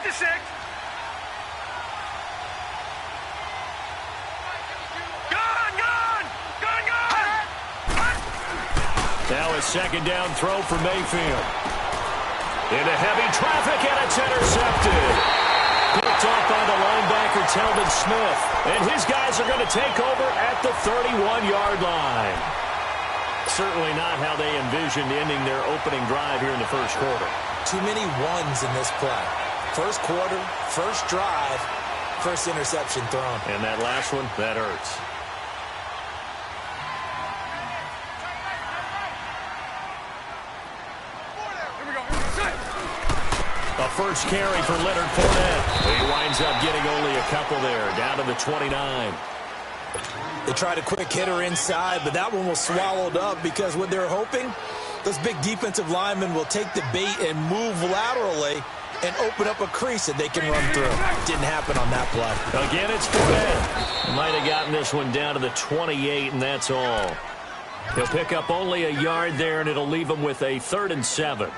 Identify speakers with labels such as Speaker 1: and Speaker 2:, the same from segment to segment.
Speaker 1: to 6.
Speaker 2: Now a second down throw for Mayfield. Into heavy traffic, and it's intercepted. Picked off by the linebacker, Telvin Smith. And his guys are going to take over at the 31-yard line. Certainly not how they envisioned ending their opening drive here in the first quarter.
Speaker 3: Too many ones in this play. First quarter, first drive, first interception thrown.
Speaker 2: And that last one, that hurts. A first carry for Leonard Fournette. He winds up getting only a couple there, down to the 29.
Speaker 3: They tried a quick hitter inside, but that one was swallowed up because what they're hoping, those big defensive linemen will take the bait and move laterally and open up a crease that they can run through. Didn't happen on that play.
Speaker 2: Again, it's Fournette. Might have gotten this one down to the 28, and that's all. He'll pick up only a yard there, and it'll leave him with a 3rd and 7.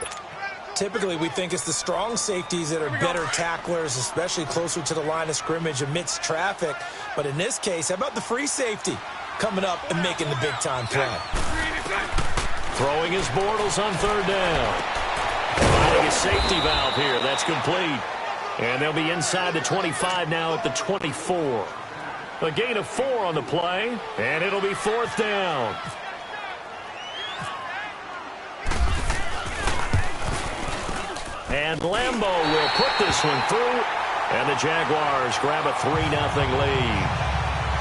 Speaker 3: Typically, we think it's the strong safeties that are better tacklers, especially closer to the line of scrimmage amidst traffic. But in this case, how about the free safety coming up and making the big-time play?
Speaker 2: Throwing his Bortles on 3rd down. Finding a safety valve here. That's complete. And they'll be inside the 25 now at the 24. A gain of 4 on the play, and it'll be 4th down. And Lambeau will put this one through, and the Jaguars grab a 3-0 lead.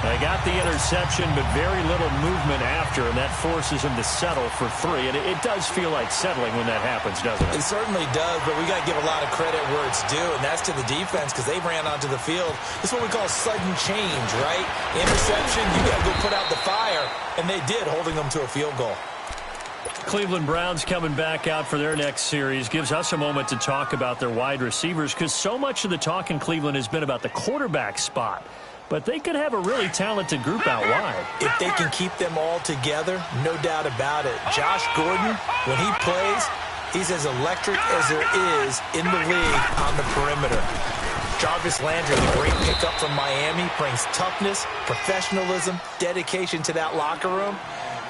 Speaker 2: They got the interception, but very little movement after, and that forces them to settle for 3. And it does feel like settling when that happens, doesn't it?
Speaker 3: It certainly does, but we got to give a lot of credit where it's due, and that's to the defense because they ran onto the field. This is what we call sudden change, right? Interception, you got to go put out the fire, and they did, holding them to a field goal.
Speaker 2: Cleveland Browns coming back out for their next series gives us a moment to talk about their wide receivers because so much of the talk in Cleveland has been about the quarterback spot. But they could have a really talented group out wide.
Speaker 3: If they can keep them all together, no doubt about it. Josh Gordon, when he plays, he's as electric as there is in the league on the perimeter. Jarvis Landry, the great pickup from Miami, brings toughness, professionalism, dedication to that locker room.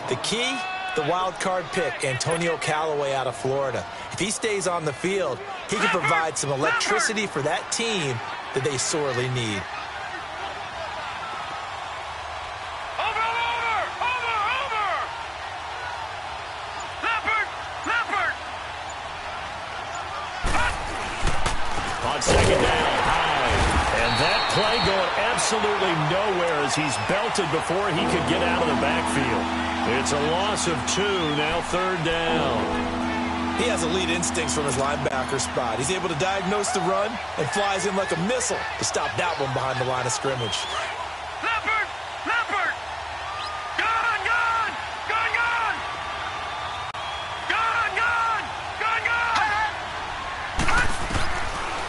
Speaker 3: The key, the wild card pick, Antonio Callaway out of Florida. If he stays on the field, he can provide some electricity for that team that they sorely need.
Speaker 2: On 2nd down, high. And that play going absolutely nowhere as he's belted before he could get out of the backfield. It's a loss of 2, now 3rd down.
Speaker 3: He has elite instincts from his linebacker spot. He's able to diagnose the run and flies in like a missile to stop that one behind the line of scrimmage.
Speaker 1: Leopard! Leopard! Gun! Gun! Gun! Gun! Gun! Gun! Gun! Gun!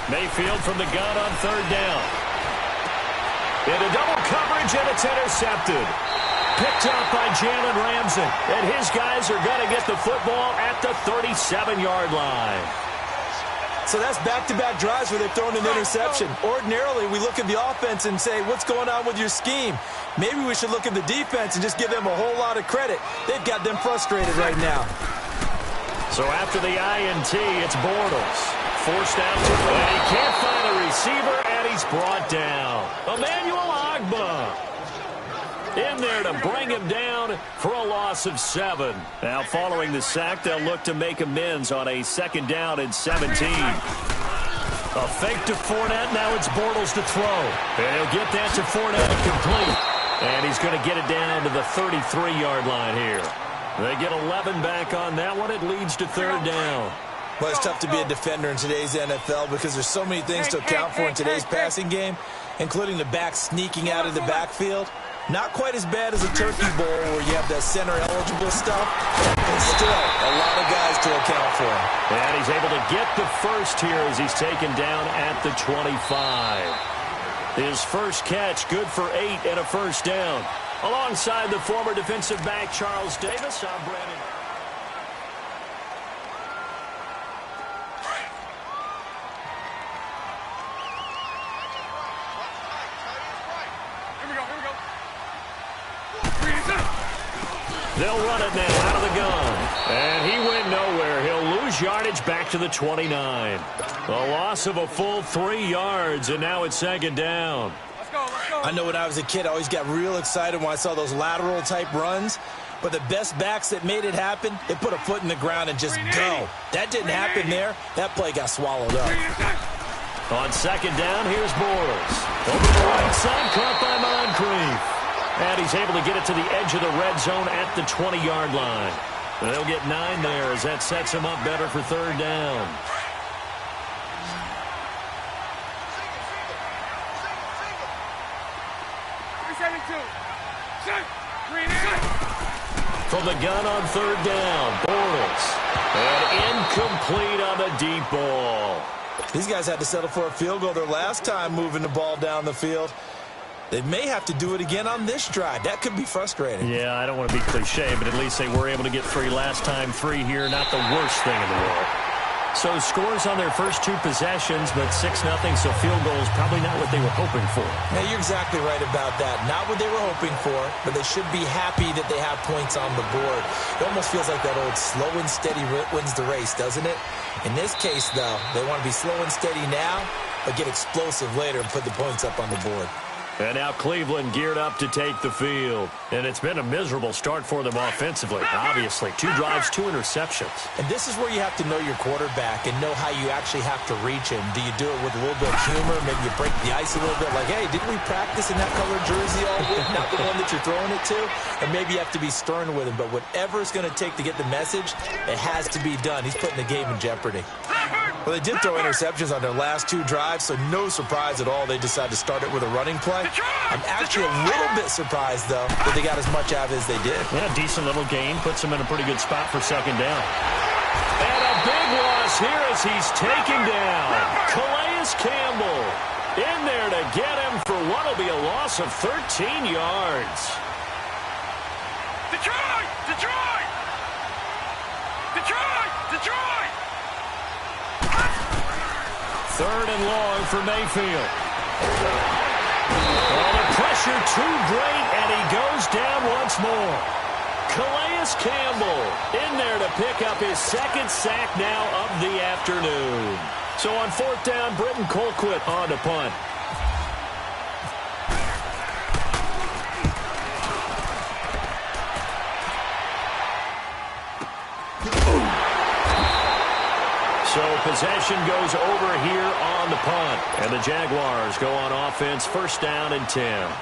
Speaker 2: Mayfield from the gun on 3rd down. Into double coverage, and it's intercepted. Picked up by Jalen Ramsey. And his guys are going to get the football at the 37-yard line.
Speaker 3: So that's back-to-back drives where they've thrown an interception. Ordinarily, we look at the offense and say, what's going on with your scheme? Maybe we should look at the defense and just give them a whole lot of credit. They've got them frustrated right now.
Speaker 2: So after the INT, it's Bortles. Forced out to play. He can't find a receiver, and he's brought down. Emmanuel Ogbah in there to bring him down for a loss of 7. Now, following the sack, they'll look to make amends on a 2nd down and 17. A fake to Fournette. Now it's Bortles to throw. And he'll get that to Fournette complete. And he's going to get it down to the 33-yard line here. They get 11 back on that one. It leads to 3rd down.
Speaker 3: Well, it's tough to be a defender in today's NFL because there's so many things to account for in today's passing game, including the back sneaking out of the backfield. Not quite as bad as a turkey bowl where you have that center-eligible stuff, but still a lot of guys to account for.
Speaker 2: And he's able to get the first here as he's taken down at the 25. His first catch, good for 8 and a 1st down. Alongside the former defensive back Charles Davis, I'm Brandon. They'll run it now out of the gun. And he went nowhere. He'll lose yardage back to the 29. A loss of a full 3 yards, and now it's second down.
Speaker 1: Let's go, let's go.
Speaker 3: I know when I was a kid, I always got real excited when I saw those lateral-type runs. But the best backs that made it happen, they put a foot in the ground and just go. That didn't happen there. That play got swallowed up.
Speaker 2: On second down, here's Bortles. Over the right side, caught by Moncrief. And he's able to get it to the edge of the red zone at the 20-yard line. And they'll get 9 there as that sets him up better for third down. From the gun on third down, Bortles. And incomplete on the deep ball.
Speaker 3: These guys had to settle for a field goal their last time moving the ball down the field. They may have to do it again on this drive. That could be frustrating.
Speaker 2: Yeah, I don't want to be cliche, but at least they were able to get 3 last time. 3 here, not the worst thing in the world. So scores on their first 2 possessions, but 6-0, so field goals probably not what they were hoping for.
Speaker 3: Yeah, you're exactly right about that. Not what they were hoping for, but they should be happy that they have points on the board. It almost feels like that old slow and steady wins the race, doesn't it? In this case, though, they want to be slow and steady now, but get explosive later and put the points up on the board.
Speaker 2: And now Cleveland geared up to take the field. And it's been a miserable start for them offensively, obviously. 2 drives, 2 interceptions.
Speaker 3: And this is where you have to know your quarterback and know how you actually have to reach him. Do you do it with a little bit of humor? Maybe you break the ice a little bit like, hey, didn't we practice in that colored jersey all week? Not the one that you're throwing it to? And maybe you have to be stern with him. But whatever it's going to take to get the message, it has to be done. He's putting the game in jeopardy. Well, they did throw interceptions on their last 2 drives, so no surprise at all they decided to start it with a running play. I'm actually a little bit surprised, though, that they got as much out of it as they did.
Speaker 2: Yeah, decent little gain. Puts them in a pretty good spot for second down. And a big loss here as he's taken down. Calais Campbell in there to get him for what will be a loss of 13 yards.
Speaker 1: Detroit! Detroit! Detroit! Detroit!
Speaker 2: Third and long for Mayfield. Well, the pressure too great, and he goes down once more. Calais Campbell in there to pick up his 2nd sack now of the afternoon. So on 4th down, Britton Colquitt on to punt. So possession goes over here on the punt. And the Jaguars go on offense, 1st down and 10.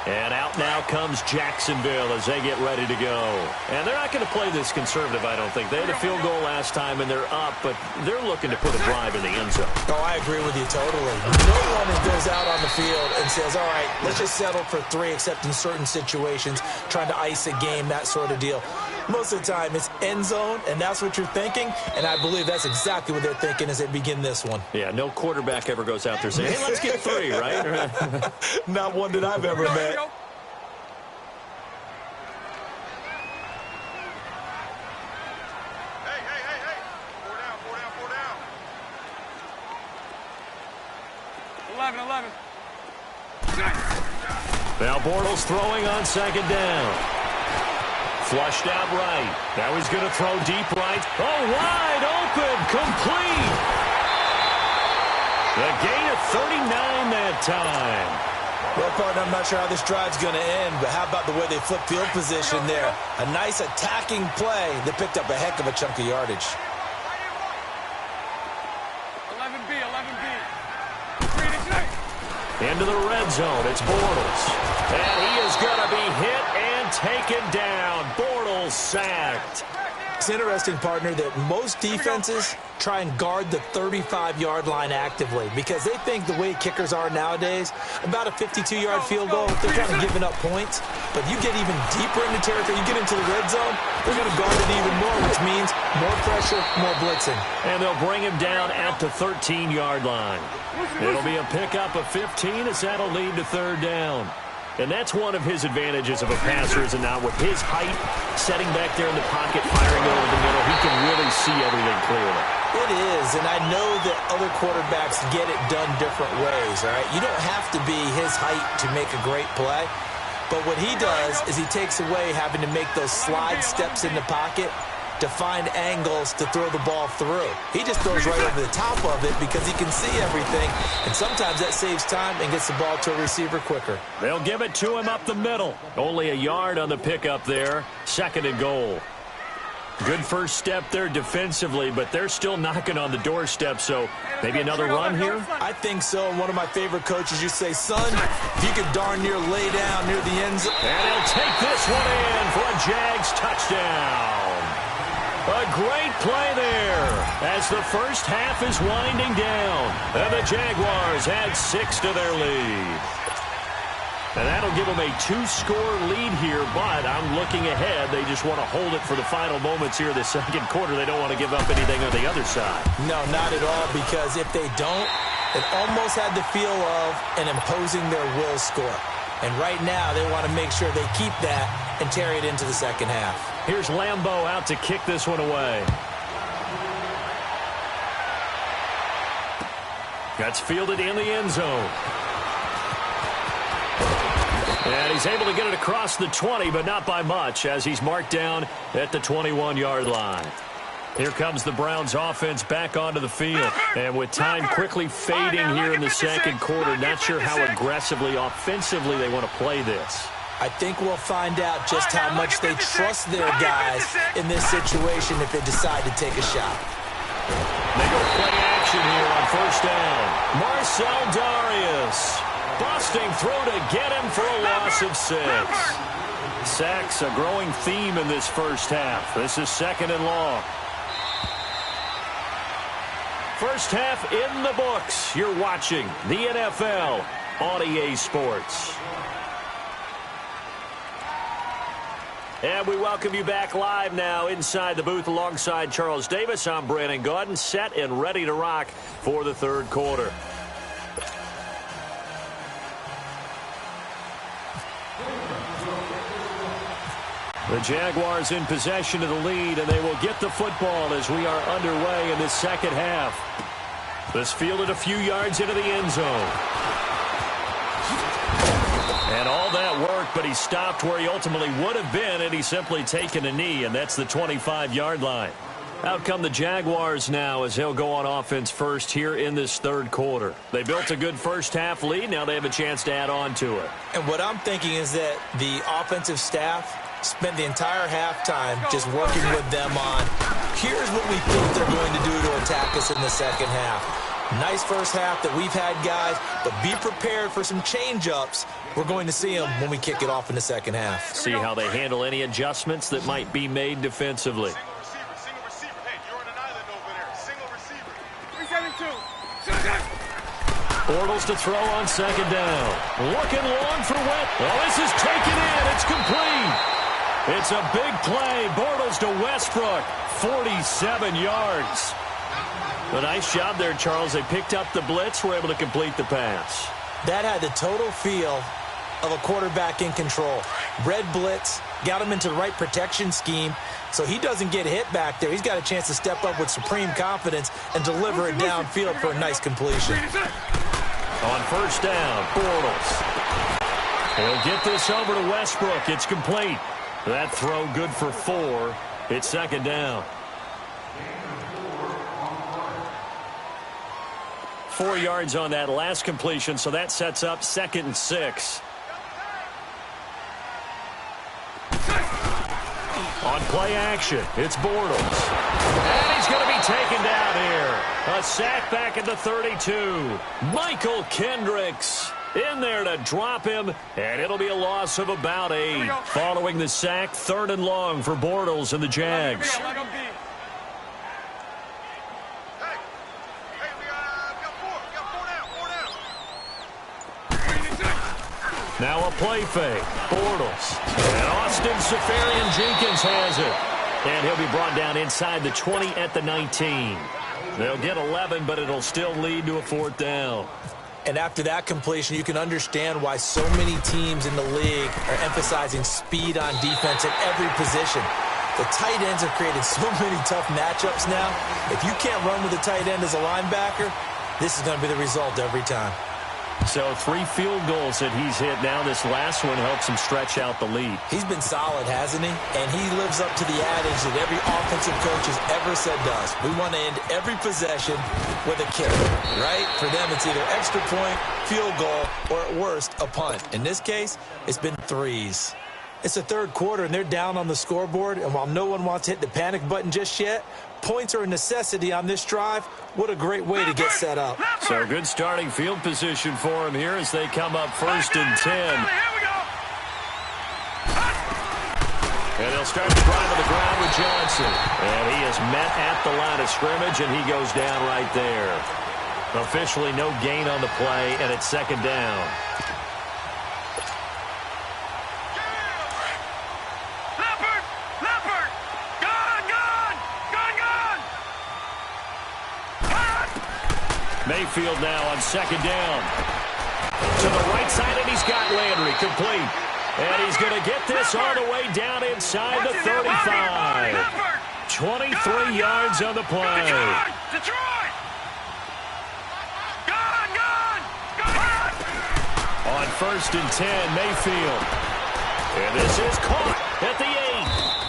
Speaker 2: And out now comes Jacksonville as they get ready to go. And they're not going to play this conservative, I don't think. They had a field goal last time, and they're up, but they're looking to put a drive in the end zone.
Speaker 3: Oh, I agree with you totally. No one goes out on the field and says, all right, let's just settle for 3, except in certain situations, trying to ice a game, that sort of deal. Most of the time, it's end zone, and that's what you're thinking, and I believe that's exactly what they're thinking as they begin this one.
Speaker 2: Yeah, no quarterback ever goes out there saying, hey, let's get 3, right?
Speaker 3: Not one that I've ever met.
Speaker 1: Hey. 4 down. 11.
Speaker 2: Now Bortles throwing on second down. Flushed out right. Now he's going to throw deep right. Oh, wide open. Complete. The gain of 39 that time.
Speaker 3: Well, partner, I'm not sure how this drive's going to end, but how about the way they flip field position there? A nice attacking play that picked up a heck of a chunk of yardage.
Speaker 1: 11B.
Speaker 2: Into the red zone. It's Bortles. And he is going to be hit and taken down. Bortles sacked.
Speaker 3: It's interesting, partner, that most defenses try and guard the 35-yard line actively because they think the way kickers are nowadays, about a 52-yard field goal, they're kind of giving up points. But you get even deeper into territory, you get into the red zone, they're going to guard it even more, which means more pressure, more blitzing.
Speaker 2: And they'll bring him down at the 13-yard line. It'll be a pickup of 15 as that'll lead to third down. And that's one of his advantages of a passer, is it not? With his height, setting back there in the pocket, firing over the middle, he can really see everything clearly.
Speaker 3: It is, and I know that other quarterbacks get it done different ways, all right? You don't have to be his height to make a great play, But what he does is he takes away having to make those slide steps in the pocket to find angles to throw the ball through. He just throws right over the top of it because he can see everything, and sometimes that saves time and gets the ball to a receiver quicker.
Speaker 2: They'll give it to him up the middle. Only a yard on the pickup there. 2nd and goal. Good first step there defensively, but they're still knocking on the doorstep, so maybe another run here?
Speaker 3: I think so. One of my favorite coaches, you say, son, if you could darn near lay down near the end zone.
Speaker 2: And he'll take this one in for a Jags touchdown. A great play there as the first half is winding down. And the Jaguars add 6 to their lead. And that'll give them a 2-score lead here, but I'm looking ahead. They just want to hold it for the final moments here of the second quarter. They don't want to give up anything on the other side.
Speaker 3: No, not at all, because if they don't, it almost had the feel of an imposing their will score. And right now, they want to make sure they keep that and carry it into the second half.
Speaker 2: Here's Lambeau out to kick this one away. That's fielded in the end zone. And he's able to get it across the 20, but not by much, as he's marked down at the 21-yard line. Here comes the Browns offense back onto the field. And with time quickly fading here in the second quarter, not sure how aggressively, offensively they want to play this.
Speaker 3: I think we'll find out just how much they trust their guys in this situation if they decide to take a shot.
Speaker 2: They go play action here on first down. Marcel Darius busting through to get him for a loss of 6. Sacks a growing theme in this first half. This is 2nd and long. First half in the books. You're watching the NFL on EA Sports. And we welcome you back live now inside the booth alongside Charles Davis. I'm Brandon Gaudin, set and ready to rock for the third quarter. The Jaguars in possession of the lead, and they will get the football as we are underway in this second half. This fielded a few yards into the end zone. And all that work, but he stopped where he ultimately would have been, and he's simply taken a knee, and that's the 25-yard line. Out come the Jaguars now as they'll go on offense first here in this third quarter. They built a good first half lead. Now they have a chance to add on to it.
Speaker 3: And what I'm thinking is that the offensive staff spent the entire halftime just working with them on, here's what we think they're going to do to attack us in the second half. Nice first half that we've had, guys, but be prepared for some change-ups. We're going to see them when we kick it off in the second half.
Speaker 2: See how they handle any adjustments that might be made defensively.
Speaker 1: Single receiver. Hey, you're on an island over there. Single receiver. 372.
Speaker 2: Bortles to throw on second down. Looking long for Wet. Well, this is taken in. It's complete. It's a big play. Bortles to Westbrook. 47 yards. A nice job there, Charles. They picked up the blitz, were able to complete the pass.
Speaker 3: That had the total feel of a quarterback in control. Red blitz, got him into the right protection scheme, so he doesn't get hit back there. He's got a chance to step up with supreme confidence and deliver it downfield for a nice completion.
Speaker 2: On first down, Bortles. He'll get this over to Westbrook. It's complete. That throw good for 4. It's second down. 4 yards on that last completion, so that sets up 2nd and 6. On play action, it's Bortles. And he's going to be taken down here. A sack back at the 32. Michael Kendricks in there to drop him, and it'll be a loss of about 8. Following the sack, 3rd and long for Bortles and the Jags. Now a play fake. Bortles. And Austin Seferian-Jenkins has it. And he'll be brought down inside the 20 at the 19. They'll get 11, but it'll still lead to a 4th down.
Speaker 3: And after that completion, you can understand why so many teams in the league are emphasizing speed on defense at every position. The tight ends have created so many tough matchups now. If you can't run with a tight end as a linebacker, this is going to be the result every time.
Speaker 2: So 3 field goals that he's hit now. This last one helps him stretch out the lead.
Speaker 3: He's been solid, hasn't he? And he lives up to the adage that every offensive coach has ever said to us. We want to end every possession with a kick, right? For them, it's either extra point, field goal, or at worst, a punt. In this case, it's been threes. It's the third quarter, and they're down on the scoreboard. And while no one wants to hit the panic button just yet, points are a necessity on this drive. What a great way to get set up.
Speaker 2: So good starting field position for him here as they come up 1st and 10. And they'll start the drive to the ground with Johnson. And he is met at the line of scrimmage, and he goes down right there. Officially no gain on the play, and it's 2nd down. Mayfield now on 2nd down. To the right side, and he's got Landry complete. And he's going to get this all the way down inside the 35. 23 yards on the play. On 1st and 10, Mayfield. And this is caught at the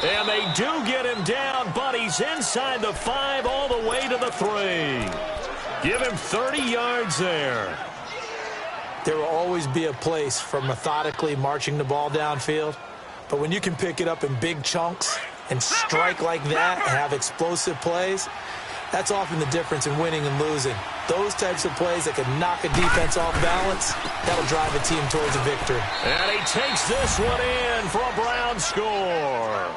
Speaker 2: 8. And they do get him down, but he's inside the 5 all the way to the 3. Give him 30 yards there.
Speaker 3: There will always be a place for methodically marching the ball downfield. But when you can pick it up in big chunks and strike like that and have explosive plays, that's often the difference in winning and losing. Those types of plays that can knock a defense off balance, that'll drive a team towards a victory.
Speaker 2: And he takes this one in for a Brown score.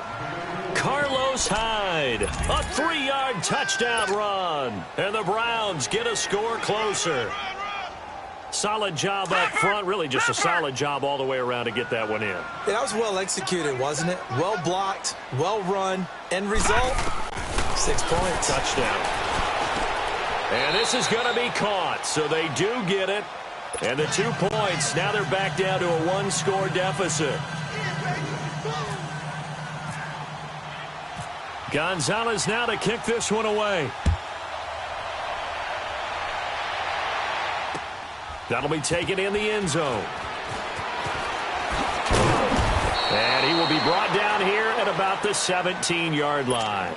Speaker 2: Carlos Hyde, a 3-yard touchdown run. And the Browns get a score closer. Solid job up front, really just a solid job all the way around to get that one in.
Speaker 3: Yeah, that was well executed, wasn't it? Well blocked, well run. End result, 6 points.
Speaker 2: Touchdown. And this is going to be caught, so they do get it. And the 2 points, now they're back down to a 1-score deficit. Gonzalez now to kick this one away. That'll be taken in the end zone. And he will be brought down here at about the 17-yard line.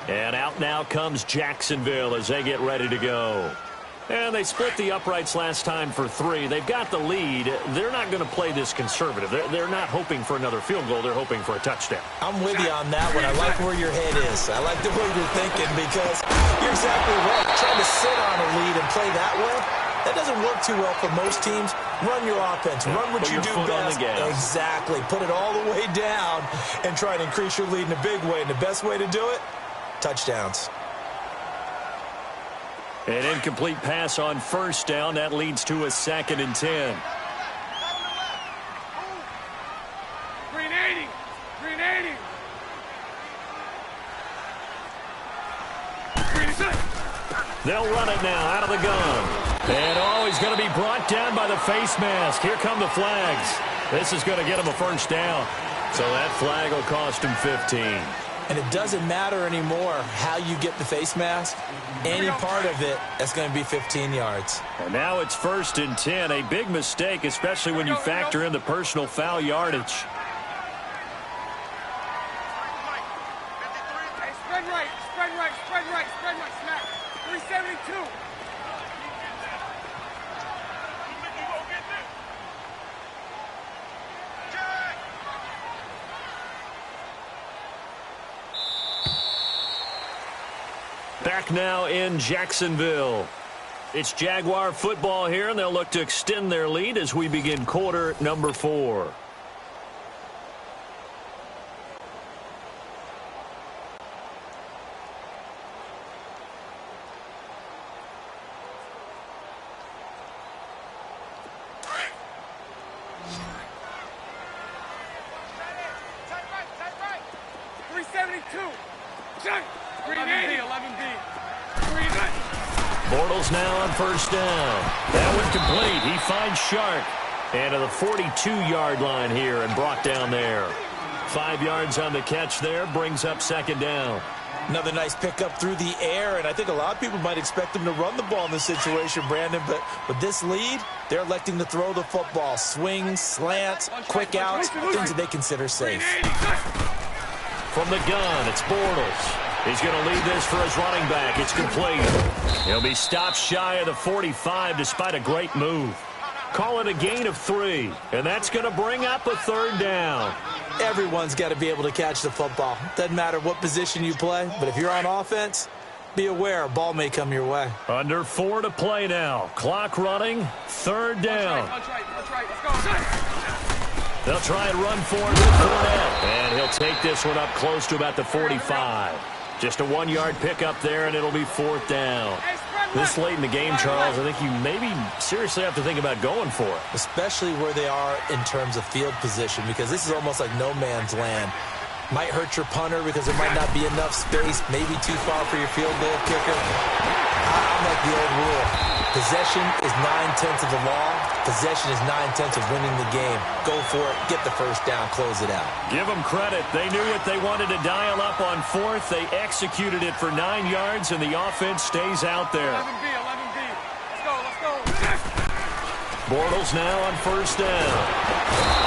Speaker 2: And out now comes Jacksonville as they get ready to go. And they split the uprights last time for 3. They've got the lead. They're not going to play this conservative. They're not hoping for another field goal. They're hoping for a touchdown.
Speaker 3: I'm with you on that one. I like where your head is. I like the way you're thinking because you're exactly right. Trying to sit on a lead and play that way, that doesn't work too well for most teams. Run your offense. Run what you do best. Exactly. Put it all the way down and try to increase your lead in a big way. And the best way to do it, touchdowns.
Speaker 2: An incomplete pass on 1st down. That leads to a 2nd and 10.
Speaker 1: Green 80. Green 80.
Speaker 2: They'll run it now out of the gun. And he's going to be brought down by the face mask. Here come the flags. This is going to get him a 1st down. So that flag will cost him 15.
Speaker 3: And it doesn't matter anymore how you get the face mask. Any part of it, that's going to be 15 yards.
Speaker 2: And now it's 1st and 10. A big mistake, especially when you factor in the personal foul yardage.
Speaker 1: Spread right, spread right, spread right, spread right, smack. 372.
Speaker 2: Back now in Jacksonville. It's Jaguar football here, and they'll look to extend their lead as we begin quarter number 4. Bortles now on 1st down. That one complete. He finds Shark. And to the 42-yard line here and brought down there. 5 yards on the catch there. Brings up 2nd down.
Speaker 3: Another nice pickup through the air, and I think a lot of people might expect him to run the ball in this situation, Brandon, but with this lead, they're electing to throw the football. Swings, slants, quick outs, things that they consider safe.
Speaker 2: From the gun, it's Bortles. He's going to lead this for his running back. It's complete. He'll be stopped shy of the 45 despite a great move. Call it a gain of 3, and that's going to bring up a third down.
Speaker 3: Everyone's got to be able to catch the football. Doesn't matter what position you play, but if you're on offense, be aware a ball may come your way.
Speaker 2: Under 4 to play now. Clock running, third down.
Speaker 1: That's right. Let's go.
Speaker 2: They'll try and run for it with Fournette, and he'll take this one up close to about the 45. Just a 1-yard pickup there, and it'll be fourth down. This late in the game, Charles, I think you maybe seriously have to think about going for it.
Speaker 3: Especially where they are in terms of field position, because this is almost like no man's land. Might hurt your punter because there might not be enough space, maybe too far for your field goal kicker. I'm like the old rule. Possession is 9/10 of the law. Possession is 9/10 of winning the game. Go for it, get the first down, close it out. Give them credit. They knew what they wanted to dial up on fourth. They executed it for 9 yards, and the offense stays out there.
Speaker 1: 11B. Let's go.
Speaker 2: Bortles now on first down.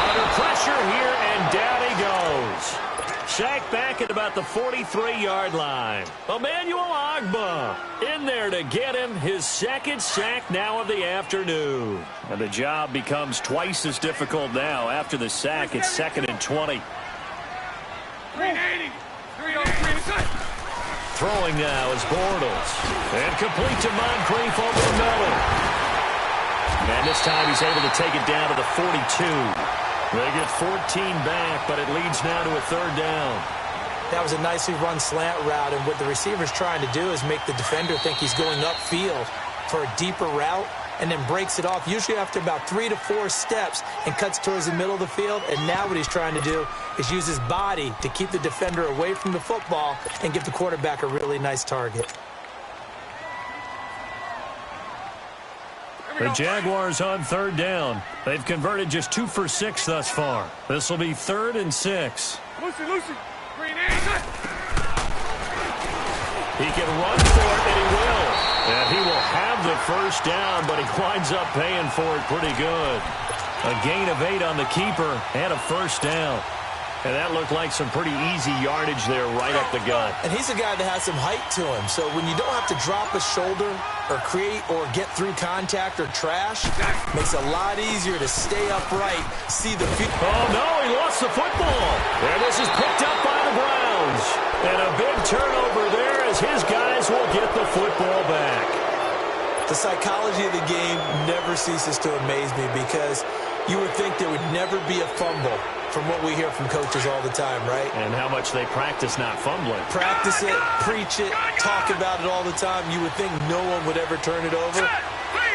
Speaker 2: Under pressure here, and down he goes. Sacked back at about the 43-yard line. Emmanuel Ogbah in there to get him his second sack now of the afternoon. And the job becomes twice as difficult now. After the sack, it's 2nd and 20.
Speaker 1: 380.
Speaker 2: Throwing now is Bortles. And complete to Moncrief over the middle. And this time he's able to take it down to the 42. They get 14 back, but it leads now to a third down. That was a nicely run slant route, and what the receiver's trying to do is make the defender think he's going upfield for a deeper route, and then breaks it off, usually after about 3 to 4 steps, and cuts towards the middle of the field. And now what he's trying to do is use his body to keep the defender away from the football and give the quarterback a really nice target. The Jaguars on third down. They've converted just 2 for 6 thus far. This will be 3rd and 6.
Speaker 1: Lucy. 380.
Speaker 2: He can run for it, and he will. And he will have the first down, but he winds up paying for it pretty good. A gain of 8 on the keeper and a first down. And that looked like some pretty easy yardage there right up the gut. And he's a guy that has some height to him. So when you don't have to drop a shoulder or create or get through contact or trash, makes it a lot easier to stay upright, see the field. Oh, no, he lost the football. And this is picked up by the Browns. And a big turnover there as his guys will get the football back. The psychology of the game never ceases to amaze me, because you would think there would never be a fumble from what we hear from coaches all the time, right? And how much they practice not fumbling. Practice it, preach it, talk about it all the time. You would think no one would ever turn it over.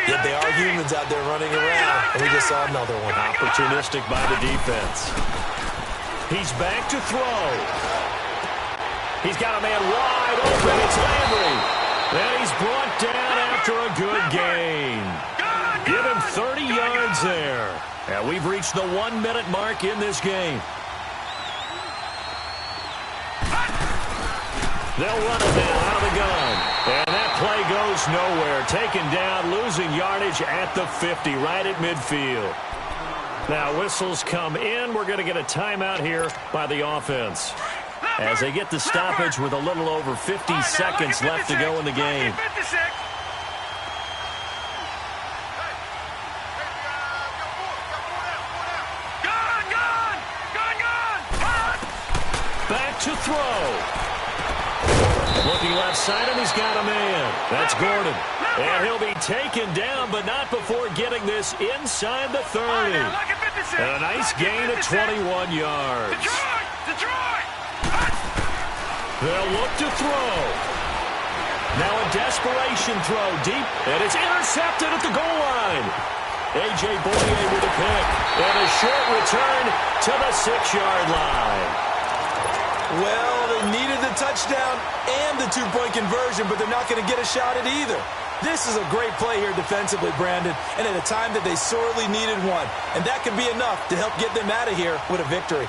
Speaker 2: Yet they are humans out there running around, and we just saw another one. Opportunistic by the defense. He's back to throw. He's got a man wide open. It's Landry. And he's brought down after a good gain. Give him 30 yards there. And we've reached the 1-minute mark in this game. They'll run it now out of the gun. And that play goes nowhere. Taken down, losing yardage at the 50, right at midfield. Now whistles come in. We're going to get a timeout here by the offense, as they get the stoppage with a little over 50 seconds left to go in the game. Back to throw. Looking left side, and he's got a man. That's Gordon. And he'll be taken down, but not before getting this inside the 30. And a nice gain of 21 yards. They'll look to throw. Now a desperation throw deep, and it's intercepted at the goal line. A.J. Boye with a pick, and a short return to the 6-yard line. Well, they needed the touchdown and the 2-point conversion, but they're not going to get a shot at either. This is a great play here defensively, Brandon, and at a time that they sorely needed one. And that could be enough to help get them out of here with a victory.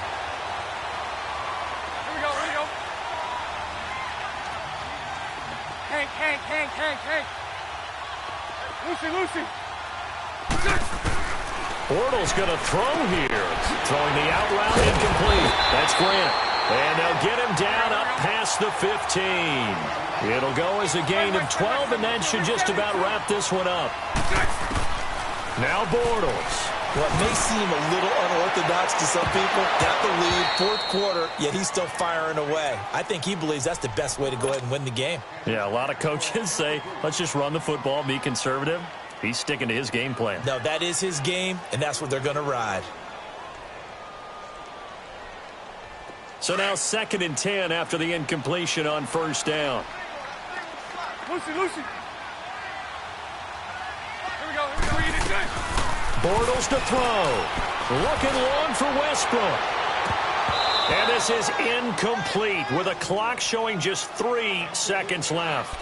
Speaker 1: Lucy.
Speaker 2: Bortles going to throw here. Throwing the out route incomplete. That's Grant. And they'll get him down up past the 15. It'll go as a gain of 12, and that should just about wrap this one up. Now Bortles.
Speaker 3: What may seem a little unorthodox to some people, got the lead, fourth quarter, yet he's still firing away. I think he believes that's the best way to go ahead and win the game.
Speaker 2: Yeah, a lot of coaches say, let's just run the football, be conservative. He's sticking to his game plan.
Speaker 3: No, that is his game, and that's what they're going to ride.
Speaker 2: So now 2nd and 10 after the incompletion on first down.
Speaker 1: Lucy. Here we go. We get it good.
Speaker 2: Bortles to throw. Looking long for Westbrook. And this is incomplete with a clock showing just 3 seconds left.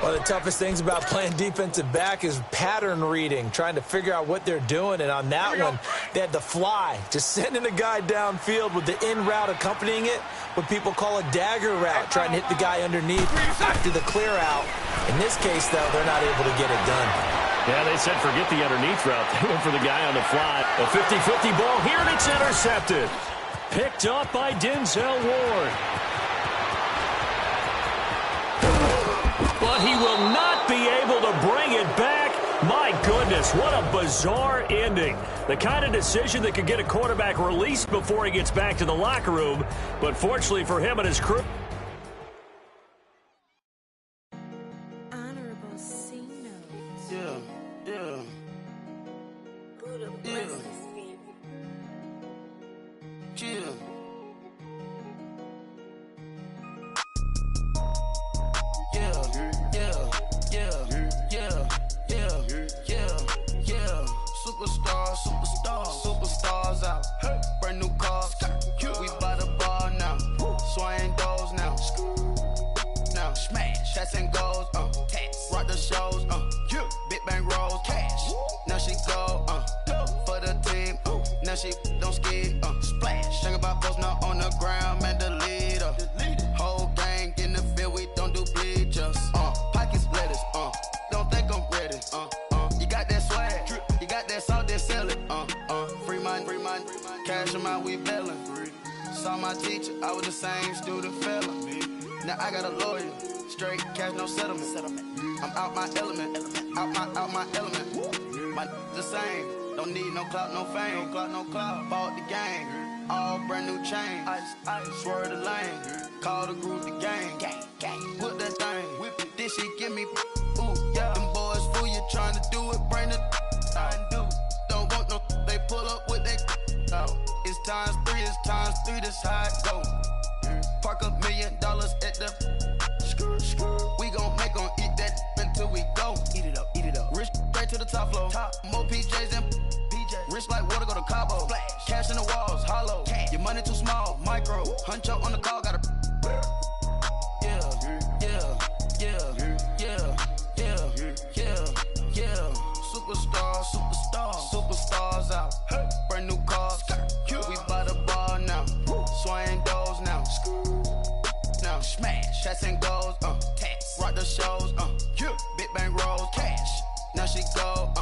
Speaker 3: One of the toughest things about playing defensive back is pattern reading, trying to figure out what they're doing. And on that one, they had the fly, just sending a guy downfield with the in route accompanying it, what people call a dagger route, trying to hit the guy underneath after the clear out. In this case, though, they're not able to get it done.
Speaker 2: Yeah, they said forget the underneath route. They went for the guy on the fly. A 50-50 ball here, and it's intercepted. Picked up by Denzel Ward. But he will not be able to bring it back. My goodness, what a bizarre ending. The kind of decision that could get a quarterback released before he gets back to the locker room. But fortunately for him and his crew.
Speaker 4: Superstars out. Brand new cars. We by the bar now. Swaying doors now. Now smash. Shots and goals. Rock the shows. Big bang rolls. Cash. Now she go. For the team. Now she don't ski. Splash. Think about post now on the ground. Man, the leader. Whole gang in the field. We don't do bleachers. Pockets lettuce. Don't think I'm ready. You got that swag. You got that salt, that sell it. Free mind. Cash them out, we bailin'. Saw my teacher, I was the same student fella. Now I got a lawyer. Straight cash, no settlement. I'm out my element. Out my element. My the same. Don't need no clout, no fame. No clout. Bought the game. All brand new chain. Ice. Swerve the lane. Call the group the gang. Put that thing. Whip it. This shit give me. Ooh, yeah. Them boys fool you trying to do it. Bring it. I do. Don't want no. They pull up with that. It's times 3. This how it go. Park $1 million at the. We gon' make 'em eat that until we go. Eat it up. Rich straight to the top floor. More PJs and PJ. Rich like water, go to Cabo. Splash. Cash in the walls, hollow. Cash. Your money too small, micro. Hunch up on the call, gotta. Superstars out. Brand new cars. We by the bar now. Swaying doors now. Now smash. Shots and goals. Rock the shows. Big bang rolls. Cash. Now she go.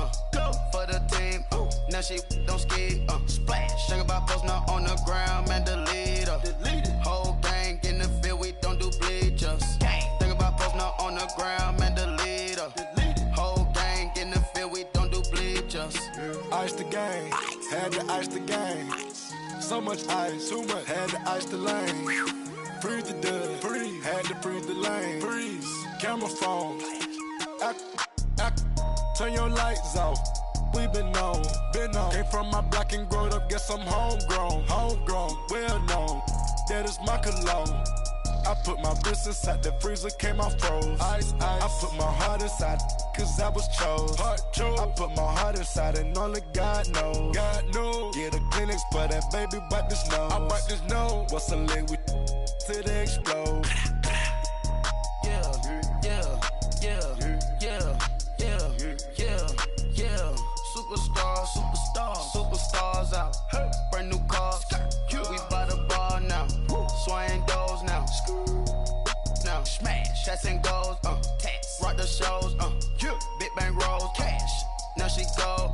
Speaker 4: For the team. Now she don't ski. Splash. Think about post now on the ground. Man, the leader. Whole gang in the field. We don't do bleachers. Think about post now on the ground. Man, the leader. Whole gang in the field. We don't do bleachers.
Speaker 5: Ice the game, had to ice the game. So much ice, too much, had to ice the lane. Freeze the dust, freeze, had to freeze the lane. Freeze, camera phone, turn your lights off. We been on. Came from my block and growed up, guess I'm homegrown, well known. That is my cologne. I put my wrist inside the freezer, came out froze. Ice. I put my heart inside, cause I was chose. I put my heart inside and only God knows. Get a Kleenex for that baby, wipe this nose. I wipe this nose. What's a leg with till they explode?
Speaker 4: Superstars out. Brand new cars. We by the bar now. Swaying doors now. Now smash. Shots and goals. Rock the shows. Big bang rolls. Cash. she go,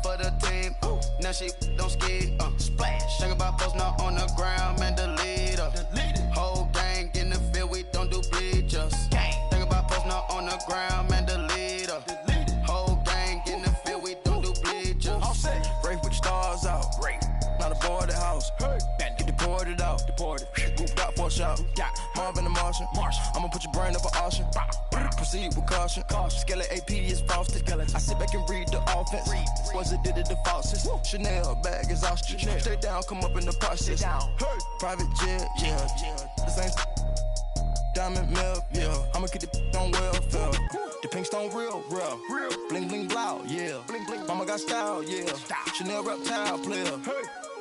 Speaker 4: for the team, now she don't ski, splash. Think about posting up on the ground, man, the leader. Whole gang in the field, we don't do bleachers. Think about posting up on the ground, man, the leader. Whole gang in the field, we don't do bleachers.
Speaker 5: All set, race with the stars out. Not a boy at the house. Get deported out. Grouped out for a shot. Marvin the Martian. I'ma put your brain up an auction. Proceed with caution. Skeleton AP is frosted. I sit back and read the offense. Was it did it the faucets? Chanel bag is ostrich. Stay down, come up in the process. Private jet, yeah. The same diamond milk, yeah. I'ma get the on welfare. The pink stone real. Bling bling blow, yeah. Mama got style, yeah. Chanel reptile player.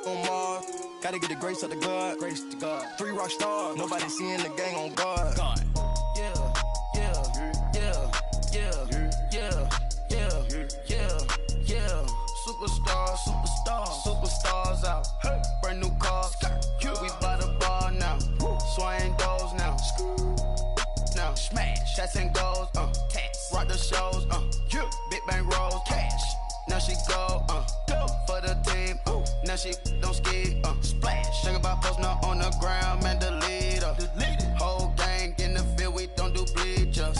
Speaker 5: On Mars, gotta get the grace of the God. 3 rock stars, nobody seeing the gang on guard. Yeah. Superstars out. Brand new cars. We by the bar now. Swaying doors now. Smash. Shots and goals. Rock the shows. Big bang rolls. Cash. Now she go. For the team. Now she don't ski. Splash. Think about posting up on the ground, man, the leader. Whole gang in the field, we don't do bleachers.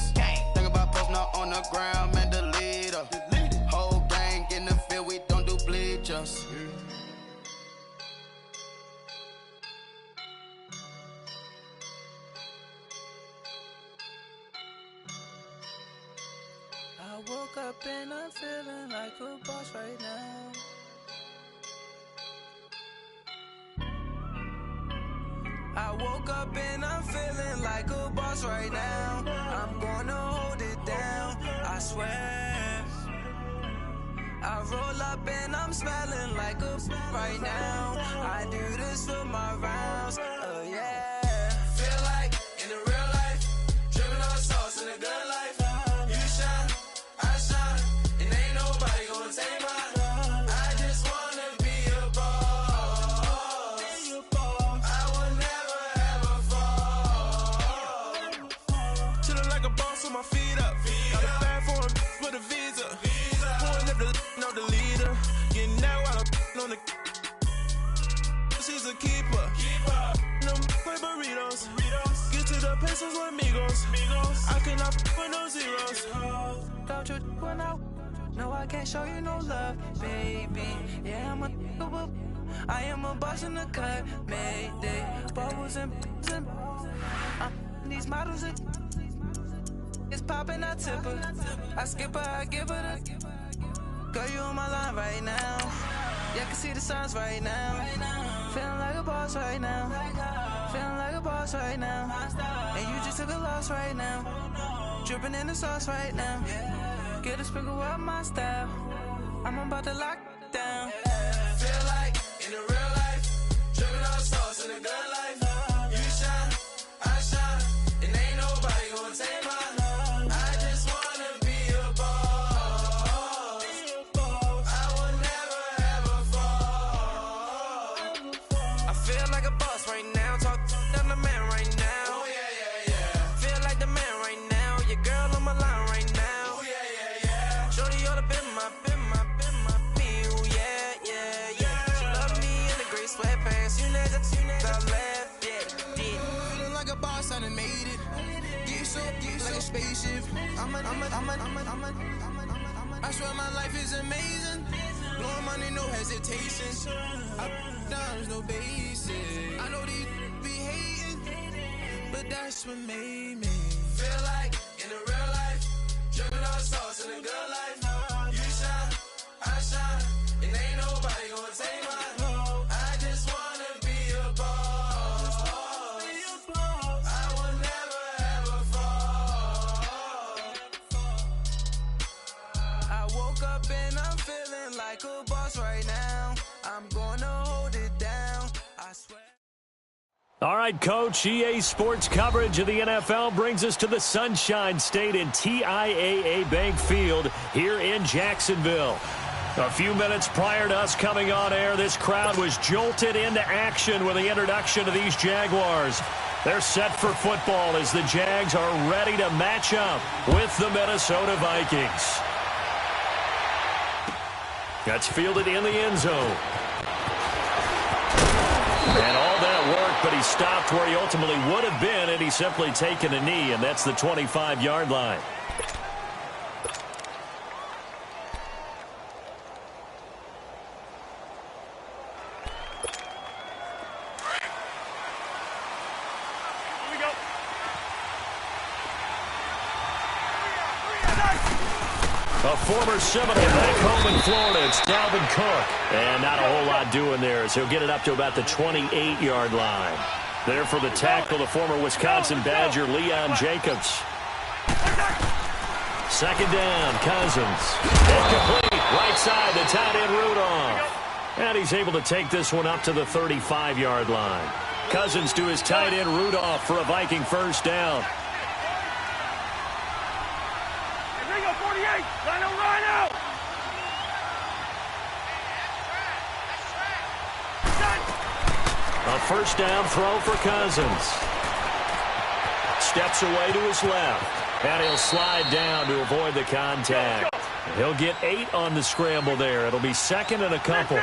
Speaker 5: Think about posting up on the ground, man, the leader. Whole gang in the field, we don't do bleachers.
Speaker 6: I woke up and I'm feeling like a boss right now. I woke up and I'm feeling like a boss right now. I'm gonna hold it down, I swear. I roll up and I'm smelling like a right now. I do this for my rounds, yeah. Feel like in the real life, dripping on sauce in the good life. You shine, I shine, and ain't nobody gonna take mine. I just wanna be a boss. I will never ever fall. Chillin' like a boss with my feet up. Got a bag for him with a visa. Pulling up the know the leader. Getting that while I'm on the. She's a keeper. No play burritos. Get to the pesos with amigos. I cannot with no zeros. Don't you when no, I can't show you no love, baby. Yeah, I am a boss in the cut, Mayday. Bubbles and these models it's popping, I tip her. I skip her, I give her the. Girl, you on my line right now. Yeah, I can see the signs right now. Feeling like a boss right now. Feeling like a boss right now. And you just took a loss right now. Dripping in the sauce right now. Get a sprinkle up my style. I'm about to lock down. Feel like in the real life, dripping on sauce in the good life. You shine, I shine, and ain't nobody gonna take mine. I just wanna be a boss. I will never ever fall. I feel like a boss right now. Talk to the man right now. Oh yeah. Feel like the man right now. Your girl on my line right now. Oh yeah. Shorty all up in my feel. Yeah. She love me in the gray sweatpants. You never left. Yeah.
Speaker 4: Feeling like a boss, I done made it. Get so like a spaceship. I swear my life is amazing. Blowing money, no hesitation. I dimes, no basic. I know these be hating, but that's what made me.
Speaker 6: Feel like in the real life, dripping on sauce in the good life. You shine, I shine, and ain't nobody gonna take mine. I just wanna be a boss. I will never ever fall. I woke up and I'm feeling like a boss right now. I'm gonna hold it down, I swear.
Speaker 2: All right, Coach, EA Sports coverage of the NFL brings us to the Sunshine State in TIAA Bank Field here in Jacksonville. A few minutes prior to us coming on air, this crowd was jolted into action with the introduction of these Jaguars. They're set for football as the Jags are ready to match up with the Minnesota Vikings. That's fielded in the end zone. And all that work, but he stopped where he ultimately would have been, and he's simply taken a knee, and that's the 25-yard line. A former Seminole back home in Florida. It's Dalvin Cook. And not a whole lot doing there as he'll get it up to about the 28-yard line. There for the tackle, the former Wisconsin Badger, Leon Jacobs. Second down, Cousins. Incomplete. Right side, the tight end Rudolph. And he's able to take this one up to the 35-yard line. Cousins to his tight end Rudolph for a Viking first down. A first down throw for Cousins. Steps away to his left. And he'll slide down to avoid the contact. He'll get 8 on the scramble there. It'll be second and a couple.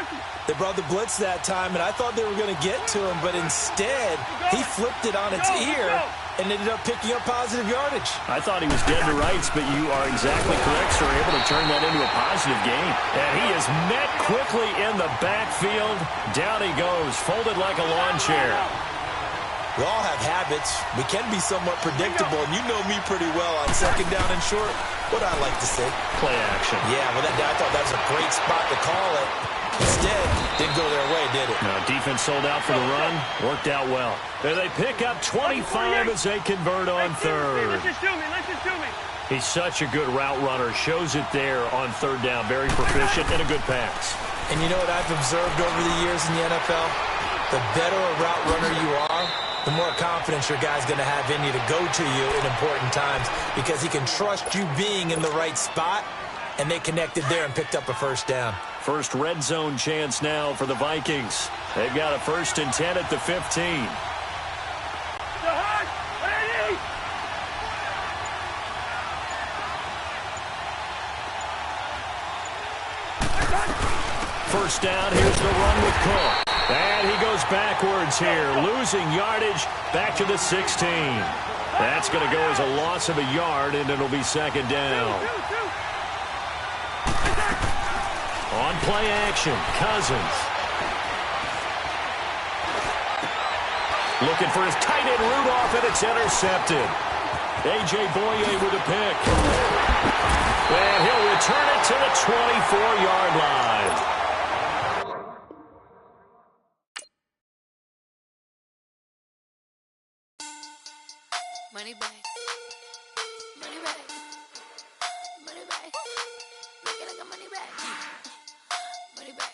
Speaker 3: They brought the blitz that time, and I thought they were going to get to him, but instead he flipped it on its ear and ended up picking up positive yardage.
Speaker 2: I thought he was dead to rights, but you are exactly correct, sir. Able to turn that into a positive gain. And he is met quickly in the backfield. Down he goes, folded like a lawn chair.
Speaker 3: We all have habits. We can be somewhat predictable, and you know me pretty well on second down and short. What I like to say?
Speaker 2: Play action.
Speaker 3: Yeah, well, I thought that was a great spot to call it. Instead, didn't go their way, did it?
Speaker 2: No, defense sold out for the run. Worked out well. And they pick up 25 as they convert on third. He's such a good route runner. Shows it there on third down. Very proficient and a good pass.
Speaker 3: And you know what I've observed over the years in the NFL? The better a route runner you are, the more confidence your guy's going to have in you to go to you in important times because he can trust you being in the right spot, and they connected there and picked up a first down.
Speaker 2: First red zone chance now for the Vikings. They've got a 1st and 10 at the 15. First down, here's the run with Cook. And he goes backwards here, losing yardage back to the 16. That's going to go as a loss of a yard, and it'll be second down. On play action, Cousins. Looking for his tight end Rudolph, and it's intercepted. A.J. Boye with a pick. And he'll return it to the 24-yard line.
Speaker 7: Money back. Money back. Money back. Make it like a money back. Money back.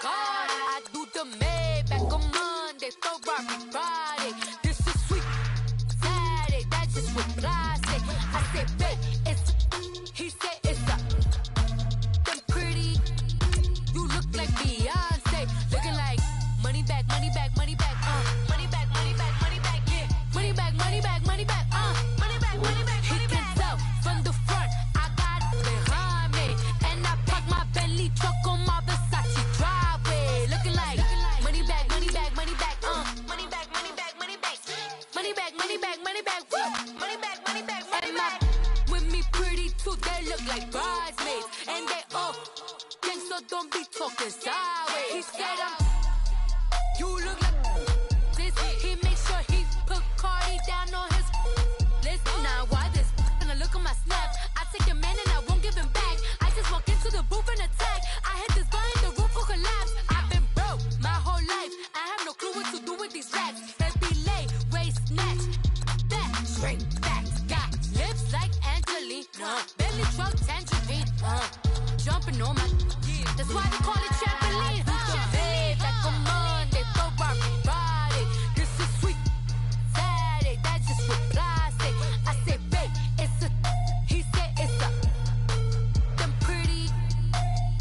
Speaker 7: God, I do the Maybach on Monday, Ferrari Friday. This is sweet Saturday, that's just with plastic. I said, babe, it's, he said it's a, them pretty, you look like Beyonce, looking like money back, money back, money back, money back, money back, money back, yeah, money back, money back, money back, money back, money back, he can tell from the front, I got it behind me, and I park my Bentley truck on my Versace driveway, looking like money back, money back, money back, money back, money back, money back, money back, money back, money back, woo, money back, money back, money back, with me pretty too, they look like bridesmaids, and they all gang, so don't be talking sideways, he said you look like this. He makes sure he put Cardi down on his list. Now why this? Gonna look at my snap. I take your man and I won't give him back. I just walk into the booth and attack. I hit this button, the roof will collapse. I've been broke my whole life. I have no clue what to do with these racks. That be late, waist snatch, back, straight backs. Got lips like Angelina, belly truck tangerine, jumping on my. That's why they call it trampoline. Babe, like a Monday, Ferrari Friday. This is sweet Saturday, that's just with plastic. I said, babe, it's a, he said it's a, them pretty,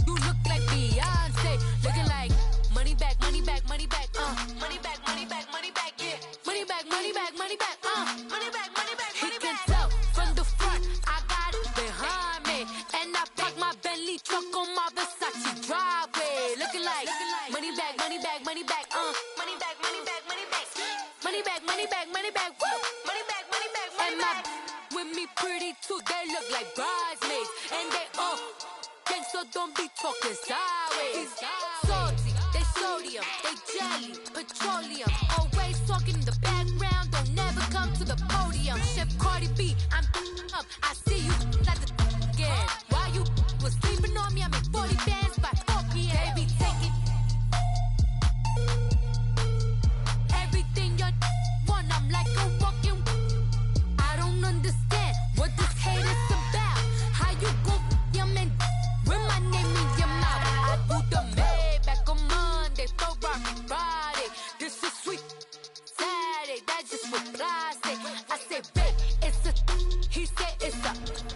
Speaker 7: you look like Beyonce, looking like money back, money back, money back, money back, money back, money back, yeah, money back, money back, money back, money back, money back, money back. He can tell from the front, I got it behind. be pretty too, they look like bridesmaids. And they all gang, so don't be talking sideways. Salty, they sodium, they jelly, petroleum. Always talking in the background, don't never come to the podium. Chef Cardi B, I'm up, I see you at the again. While you was sleeping on me, I make 40 bands by 4 p.m. They be taking everything you want, I'm like a walking. I don't understand what this hate is about. How you go your man with my name in your mouth? I do the Maybach on Monday, for rock Friday. This is sweet Saturday, that's just what I say. I say, babe, it's a. He said it's a.